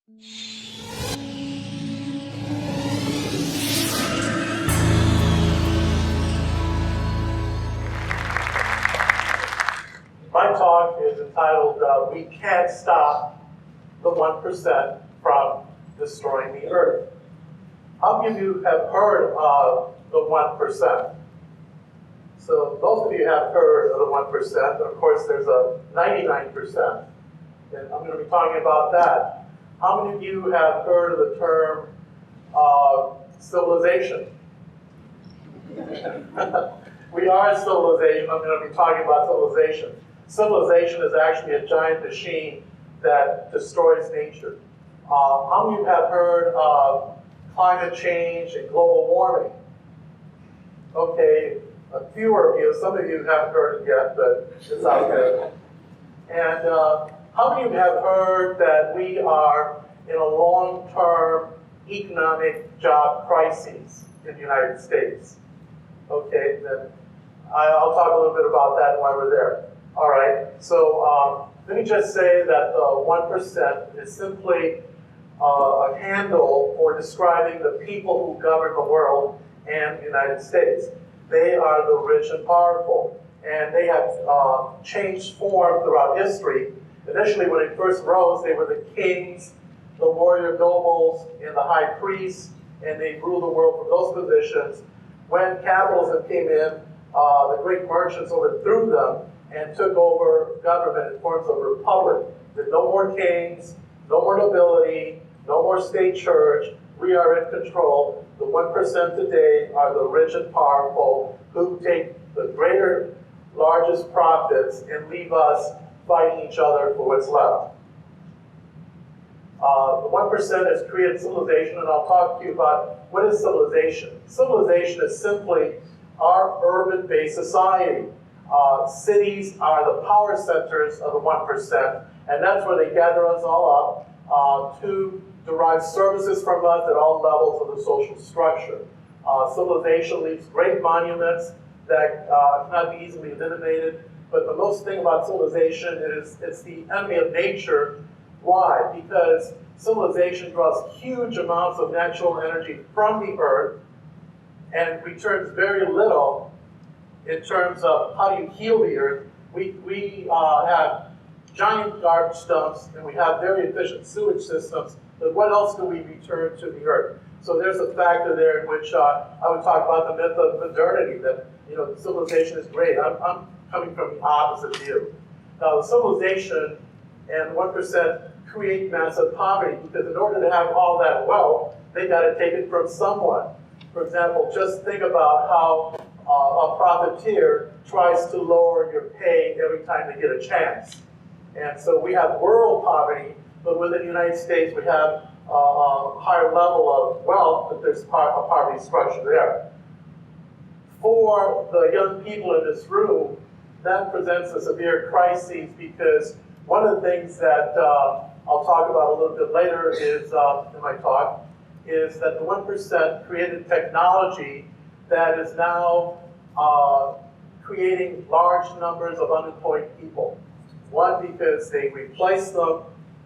My talk is entitled, We Can't Stop the 1% from Destroying the Earth. How many of you have heard of the 1%? So most of you have heard of the 1%. Of course, there's a 99%. And I'm going to be talking about that. How many of you have heard of the term civilization? We are a civilization. I'm going to be talking about civilization. Civilization is actually a giant machine that destroys nature. How many of you have heard of climate change and global warming? Okay, a fewer of you. Some of you haven't heard it yet, but it's out there. And how many of you have heard that we are in a long-term economic job crisis in the United States? Okay, then I'll talk a little bit about that while we're there. All right, so let me just say that the 1% is simply a handle for describing the people who govern the world and the United States. They are the rich and powerful, and they have changed form throughout history. Initially, when it first rose, they were the kings, the warrior nobles, and the high priests, and they ruled the world from those positions. When capitalism came in, the great merchants overthrew them and took over government in forms of a republic. With no more kings, no more nobility, no more state church. We are in control. The 1% today are the rich and powerful who take the largest profits and leave us fighting each other for what's left. The 1% has created civilization, and I'll talk to you about what is civilization. Civilization is simply our urban-based society. Cities are the power centers of the 1%, and that's where they gather us all up to derive services from us at all levels of the social structure. Civilization leaves great monuments that cannot be easily eliminated, but the most thing about civilization is it's the enemy of nature. Why? Because civilization draws huge amounts of natural energy from the earth and returns very little in terms of how do you heal the earth. We have giant garbage dumps and we have very efficient sewage systems, but what else do we return to the earth? So there's a factor there in which I would talk about the myth of modernity, that civilization is great. I'm coming from the opposite view. Now, the civilization and 1% create massive poverty because in order to have all that wealth, they got to take it from someone. For example, just think about how a profiteer tries to lower your pay every time they get a chance. And so we have world poverty, but within the United States we have a higher level of wealth, but there's a poverty structure there. For the young people in this room, that presents a severe crisis because one of the things that I'll talk about a little bit later is, in my talk, is that the 1% created technology that is now creating large numbers of unemployed people. One, because they replace them,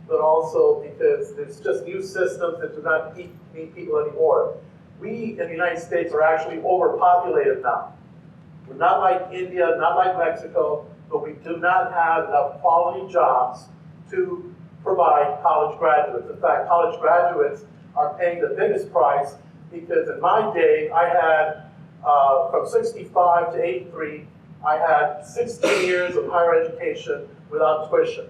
but also because there's just new systems that do not need people anymore. We in the United States are actually overpopulated now. We're not like India, not like Mexico, but we do not have enough quality jobs to provide college graduates. In fact, college graduates are paying the biggest price because in my day, I had, from 65 to 83, I had 16 years of higher education without tuition.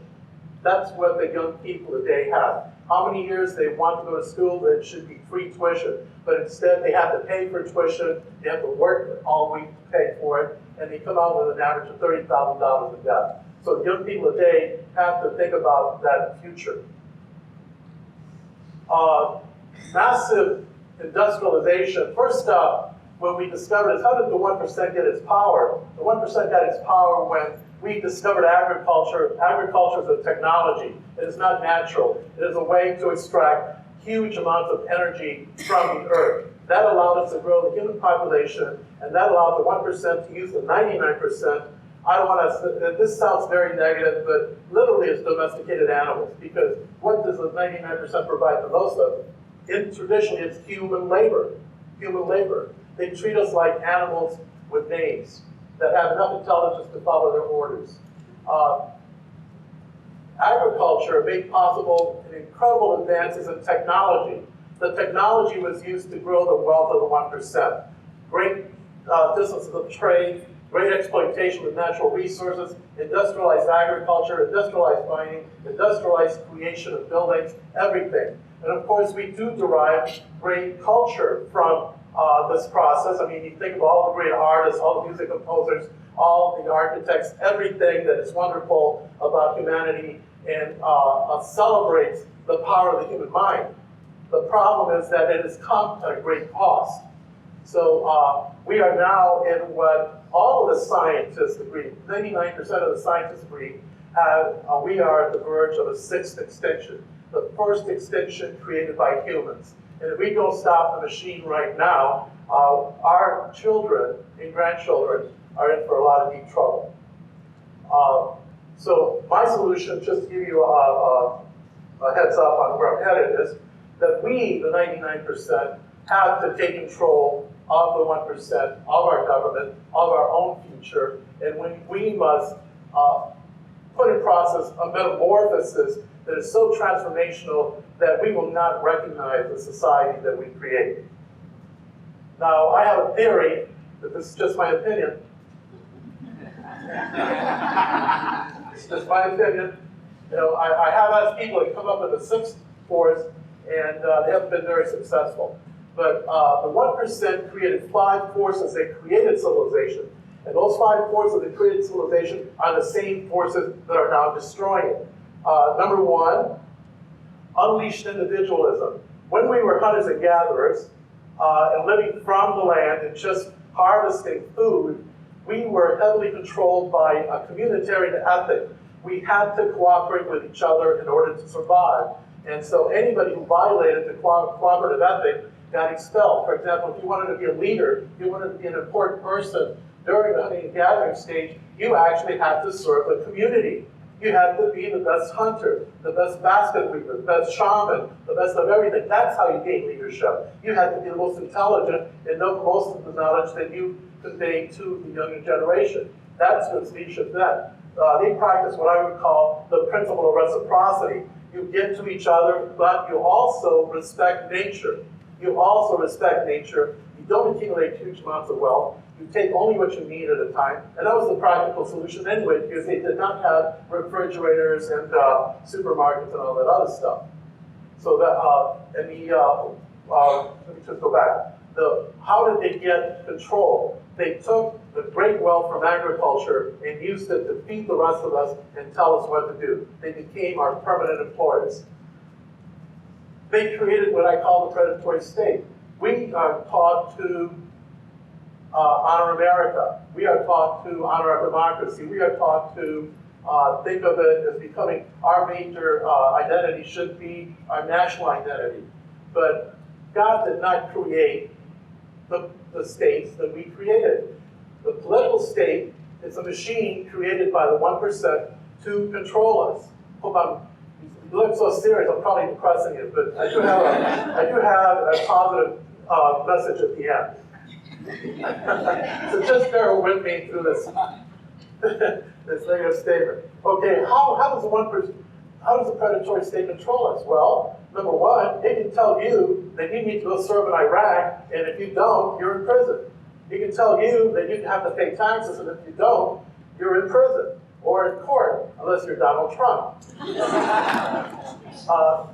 That's what the young people today have. How many years they want to go to school, it should be free tuition. But instead, they have to pay for tuition, they have to work all week to pay for it, and they come out with an average of $30,000 in debt. So young people today have to think about that future. Massive industrialization. First up, when we discovered is how did the 1% get its power? The 1% got its power when we discovered agriculture. Agriculture is a technology. It is not natural. It is a way to extract huge amounts of energy from the earth. That allowed us to grow the human population, and that allowed the 1% to use the 99% I don't want to, this sounds very negative, but literally it's domesticated animals, because what does the 99% provide the most of? Traditionally, it's human labor. Human labor. They treat us like animals with names that have enough intelligence to follow their orders. Agriculture made possible incredible advances in technology. The technology was used to grow the wealth of the 1%. Great distances of trade, great exploitation of natural resources, industrialized agriculture, industrialized mining, industrialized creation of buildings, everything. And of course, we do derive great culture from this process. I mean, you think of all the great artists, all the music composers, all the architects, everything that is wonderful about humanity, and celebrates the power of the human mind. The problem is that it has come at a great cost. So we are now in what all of the scientists agree, 99% of the scientists agree, we are at the verge of a sixth extinction, the first extinction created by humans. And if we don't stop the machine right now, our children and grandchildren are in for a lot of deep trouble. So my solution, just to give you a heads up on where I'm headed, is that we, the 99%, have to take control of the 1%, of our government, of our own future, and we must put in process a metamorphosis that is so transformational that we will not recognize the society that we create. Now, I have a theory, but this is just my opinion. It's just my opinion. You know, I have asked people to come up with a sixth force, and they haven't been very successful. But the 1% created 5 forces that created civilization. And those 5 forces that created civilization are the same forces that are now destroying it. Number 1, unleashed individualism. When we were hunters and gatherers and living from the land and just harvesting food, we were heavily controlled by a communitarian ethic. We had to cooperate with each other in order to survive. And so anybody who violated the cooperative ethic got expelled. For example, if you wanted to be a leader, you wanted to be an important person during the hunting and gathering stage, you actually had to serve the community. You had to be the best hunter, the best basket weaver, the best shaman, the best of everything. That's how you gain leadership. You had to be the most intelligent and know most of the knowledge that you convey to the younger generation. That's what leadership then. They practice what I would call the principle of reciprocity. You give to each other, but you also respect nature. You also respect nature. You don't accumulate huge amounts of wealth. You take only what you need at a time. And that was the practical solution anyway, because they did not have refrigerators and supermarkets and all that other stuff. So that, let me just go back. How did they get control? They took the great wealth from agriculture and used it to feed the rest of us and tell us what to do. They became our permanent employers. They created what I call the predatory state. We are taught to honor America. We are taught to honor our democracy. We are taught to think of it as becoming our major identity should be our national identity. But God did not create the states that we created. The political state is a machine created by the 1% to control us. You look so serious, I'm probably depressing you, but I do have a positive message at the end. So just bear with me through this, this negative statement. Okay, how does the predatory state control us? Well, number 1, it can tell you that you need to go serve in Iraq, and if you don't, you're in prison. It can tell you that you have to pay taxes, and if you don't, you're in prison or in court, unless you're Donald Trump.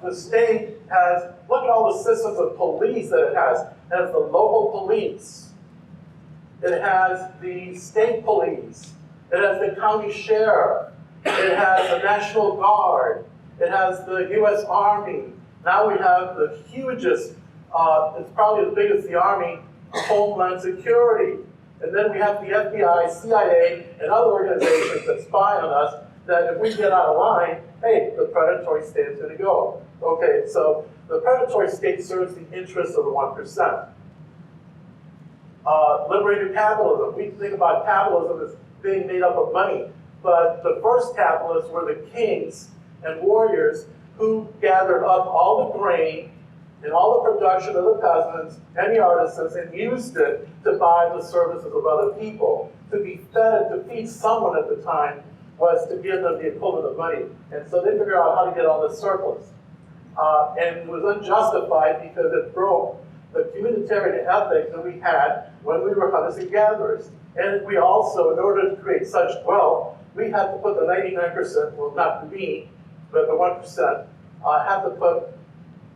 The state has, look at all the systems of police that it has. It has the local police. It has the state police. It has the county sheriff. It has the National Guard. It has the U.S. Army. Now we have the hugest, it's probably as big as the Army, Homeland Security. And then we have the FBI, CIA, and other organizations that spy on us, that if we get out of line, hey, the predatory state is going to go. Okay, so the predatory state serves the interests of the 1%. Liberated capitalism. We think about capitalism as being made up of money. But the first capitalists were the kings and warriors who gathered up all the grain and all the production of the peasants and the artisans and used it to buy the services of other people. To be fed, to feed someone at the time was to give them the equivalent of money. And so they figured out how to get all this surplus. And it was unjustified because it broke the communitarian ethic that we had when we were hunters and gatherers. And we also, in order to create such wealth, we had to put the 99%, well, not me, but the 1%, had to put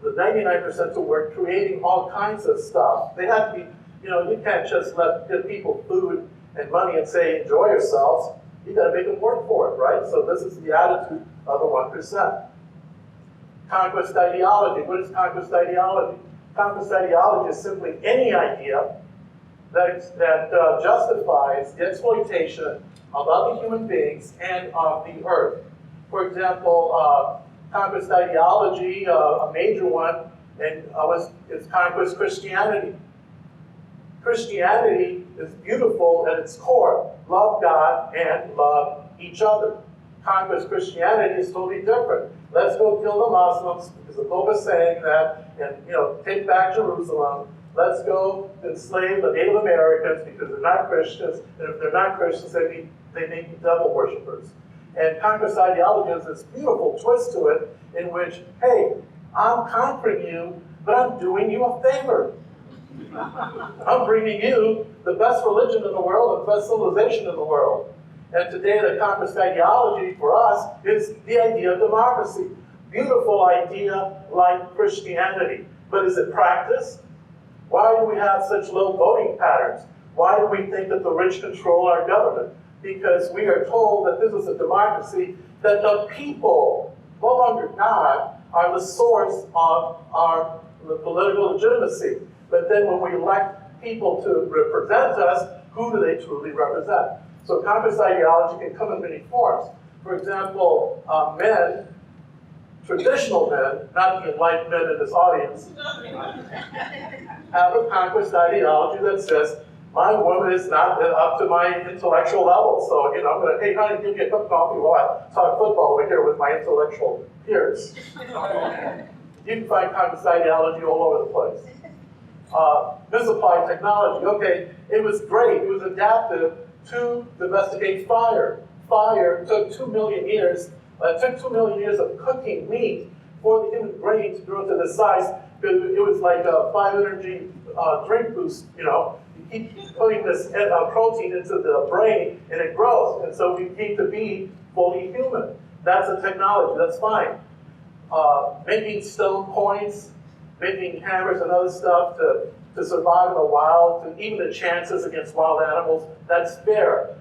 the 99% to work creating all kinds of stuff. They had to be, you can't just give people food and money and say, enjoy yourselves. You got to make them work for it, right? So this is the attitude of the 1%. Conquest ideology. What is conquest ideology? Conquest ideology is simply any idea that justifies the exploitation of other human beings and of the earth. For example, conquest ideology, a major one, is conquest Christianity. Christianity is beautiful at its core. Love God and love each other. Conquest Christianity is totally different. Let's go kill the Muslims, because the Pope is saying that, and take back Jerusalem. Let's go enslave the Native Americans because they're not Christians, and if they're not Christians, they may be devil worshippers. And conquest ideology has this beautiful twist to it, in which, hey, I'm conquering you, but I'm doing you a favor. I'm bringing you the best religion in the world, the best civilization in the world. And today the conquest ideology for us is the idea of democracy. Beautiful idea like Christianity. But is it practiced? Why do we have such low voting patterns? Why do we think that the rich control our government? Because we are told that this is a democracy, that the people, no longer God, are the source of the political legitimacy. But then when we elect people to represent us, who do they truly represent? So conquest ideology can come in many forms. For example, men, traditional men, not the enlightened men in this audience, have a conquest ideology that says, my woman is not up to my intellectual level, so I'm going to, hey honey, give me a cup of coffee while I talk football over here with my intellectual peers. You can find conquest ideology all over the place. Misapplied technology. Okay, it was great. It was adaptive to domesticate fire. Fire took 2 million years. It took 2 million years of cooking meat for the human brain to grow to this size. It was like a 5-energy drink boost. You keep putting this protein into the brain, and it grows. And so we came to be fully human. That's a technology. That's fine. Making stone points, making hammers and other stuff to survive in the wild, to even the chances against wild animals, that's fair.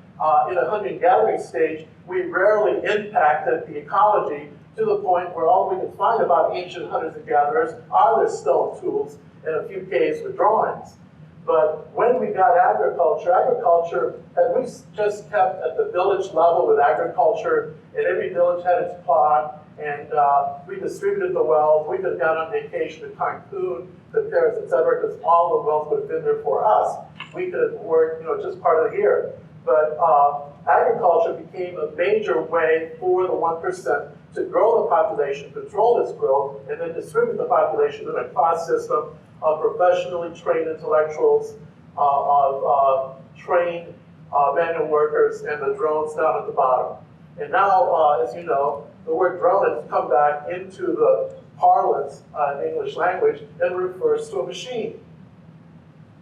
In a hunting-gathering stage, we rarely impacted the ecology to the point where all we can find about ancient hunters and gatherers are their stone tools and a few caves with drawings. But when we got agriculture had we just kept at the village level with agriculture, and every village had its plot, and we distributed the wealth. We could have gone on vacation to Cancun, to Paris, etc., because all the wealth would have been there for us. We could have worked, just part of the year. But agriculture became a major way for the 1% to grow the population, control its growth, and then distribute the population in a class system of professionally trained intellectuals, of trained manual workers, and the drones down at the bottom. And now, as you know, the word drone has come back into the parlance in the English language and refers to a machine.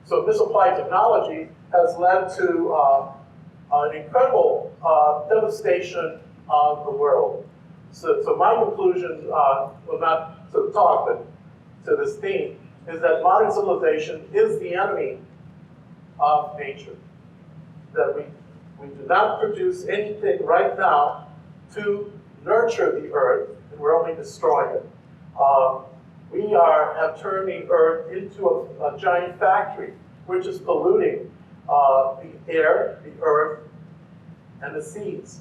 So misapplied technology has led to an incredible devastation of the world. So my conclusion, well, not to the talk, but to this theme, is that modern civilization is the enemy of nature. That we do not produce anything right now to nurture the earth, and we're only destroying it. We have turned the earth into a giant factory, which is polluting the air, the earth, and the seas.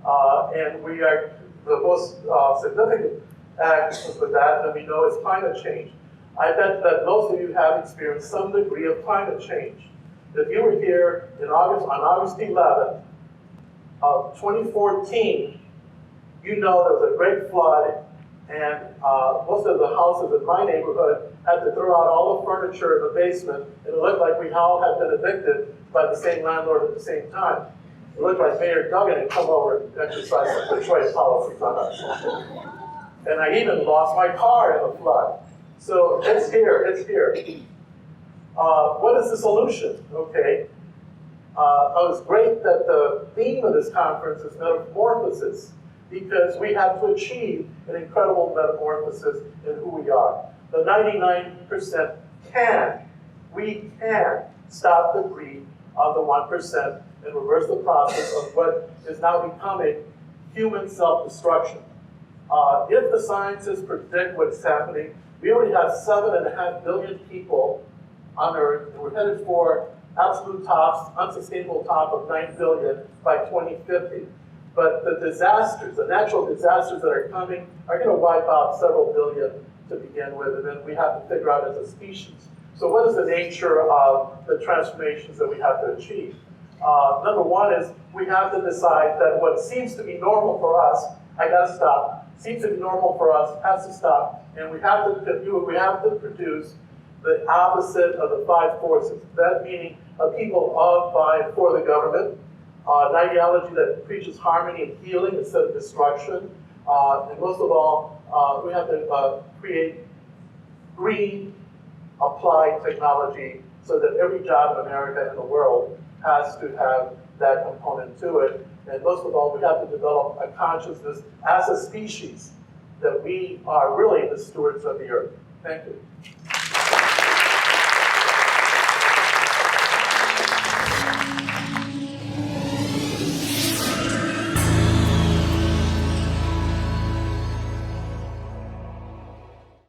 And we are, the most significant actions with that we know is climate change. I bet that most of you have experienced some degree of climate change. If you were here on August 11th, of 2014, you know there was a great flood, and most of the houses in my neighborhood had to throw out all the furniture in the basement, and it looked like we all had been evicted by the same landlord at the same time. It looked like Mayor Duggan had come over and exercised some Detroit policies on us. And I even lost my car in the flood. So it's here, it's here. What is the solution? Okay. It was great that the theme of this conference is metamorphosis, because we have to achieve an incredible metamorphosis in who we are. The 99% we can stop the greed of the 1% and reverse the process of what is now becoming human self-destruction. If the scientists predict what's happening, we already have 7.5 billion people on Earth, and we're headed for absolute tops, unsustainable top of 9 billion by 2050. But the disasters, the natural disasters that are coming, are going to wipe out several billion to begin with, and then we have to figure out as a species. So what is the nature of the transformations that we have to achieve? Number one is we have to decide that what seems to be normal for us, I got to stop, seems to be normal for us, has to stop, and we have to produce the opposite of the 5 forces. That meaning a people of, by, and for the government, an ideology that preaches harmony and healing instead of destruction, and most of all, we have to create green, applied technology so that every job in America and the world has to have that component to it. And most of all, we have to develop a consciousness as a species that we are really the stewards of the earth. Thank you.